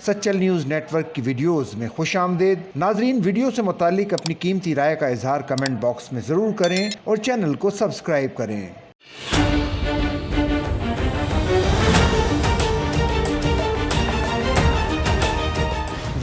Sachal news network की videos में खुश आमदेद। नाजरीन, वीडियो से मुतालिक अपनी कीमती राय का इजहार कमेंट बॉक्स में ज़रूर करें और चैनल को सब्सक्राइब करें।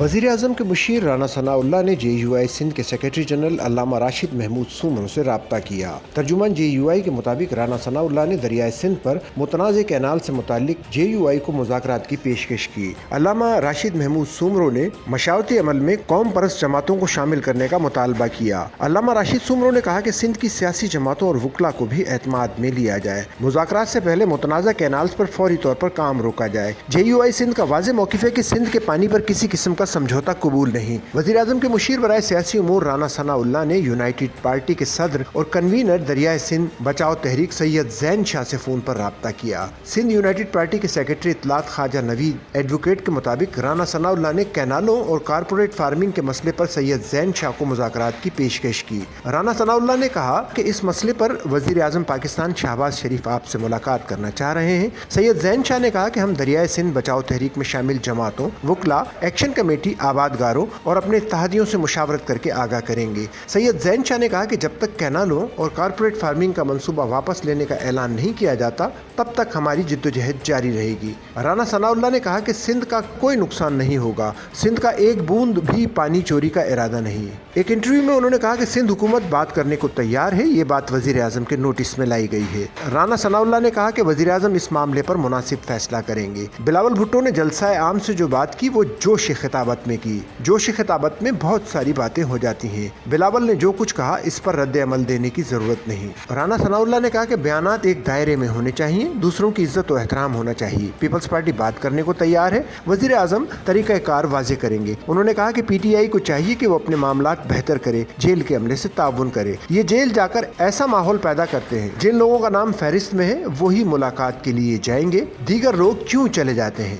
वज़ीर-ए-आज़म के मुशीर राना सनाउल्लाह ने JUI सिंध के सेक्रेटरी जनरल अल्लामा राशिद महमूद सूमरो से रब्ता किया। तर्जुमान JUI के मुताबिक राना सनाउल्लाह ने दरियाए सिंध पर मुतनाज़ कैनाल से मुतालिक JUI को मुज़ाकरात की पेशकश की। अल्लामा राशिद महमूद सूमरो ने मशावरती अमल में कौम परस्त जमातों को शामिल करने का मुतालबा किया। अल्लामा राशिद सूमरो ने कहा कि सिंध की सियासी जमातों और वकला को भी एतमाद में लिया जाए। मुज़ाकरात से पहले मुतनाज़ा कैनाल्स पर फौरी तौर पर काम रोका जाए। JUI सिंध का वाज़ेह मौक़िफ़ है कि सिंध के पानी पर किसी किस्म का समझौता कबूल नहीं। वज़ीर-ए-आज़म के मुशीर बराए सियासी उमूर राना सनाउल्लाह ने यूनाइटेड पार्टी के सदर और कन्वीनर दरियाए सिंध बचाओ तहरीक सैयद ज़ैन शाह से फ़ोन पर रब्ता किया। सिंध यूनाइटेड पार्टी के सेक्रेटरी इत्तलात ख्वाजा नवीद एडवोकेट के मुताबिक राना सनाउल्लाह ने कैनालों और कारपोरेट फार्मिंग के मसले पर सैयद ज़ैन शाह को मुज़ाकरात की पेशकश की। राना सनाउल्लाह ने कहा कि इस मसले पर वज़ीर-ए-आज़म पाकिस्तान शहबाज शरीफ आपसे मुलाकात करना चाह रहे हैं। सैयद ज़ैन शाह ने कहा कि हम दरियाए सिंध बचाओ तहरीक में शामिल जमातों, वकला, एक्शन कमेटी, आबादगारों और अपने इत्तेहादियों से मुशावरत करके आगाह करेंगे। सैयद ज़ैन शाह ने कहा कि जब तक कैनालों और कारपोरेट फार्मिंग का मंसूबा वापस लेने का ऐलान नहीं किया जाता तब तक हमारी जिद्दोजहद जारी रहेगी। राना सनाउल्लाह ने कहा कि सिंध का कोई नुकसान नहीं होगा, सिंध का एक बूंद भी पानी चोरी का इरादा नहीं है। एक इंटरव्यू में उन्होंने कहा कि सिंध हुकूमत बात करने को तैयार है, ये बात वज़ीर-ए-आज़म के नोटिस में लाई गई है। राना सनाउल्लाह ने कहा कि वज़ीर-ए-आज़म इस मामले पर मुनासिब फैसला करेंगे। बिलावल भुट्टो ने जलसा आम से जो बात की वो जोश खिताबत में की। जोश खिताबत में बहुत सारी बातें हो जाती हैं। बिलावल ने जो कुछ कहा इस पर रद्द अमल देने की जरूरत नहीं। राना सनाउल्लाह ने कहा कि बयानात एक दायरे में होने चाहिए, दूसरों की इज्जत और एहतराम होना चाहिए। पीपल्स पार्टी बात करने को तैयार है, वज़ीर-ए-आज़म तरीक़ा कार वाज़े करेंगे। उन्होंने कहा कि PTI को चाहिए कि वो अपने मामलात बेहतर करे, जेल के अमले से ताउन करे। ये जेल जाकर ऐसा माहौल पैदा करते हैं जिन लोगों का नाम फहरिस्त में है वही मुलाकात के लिए जाएंगे, दीगर लोग क्यों चले जाते हैं।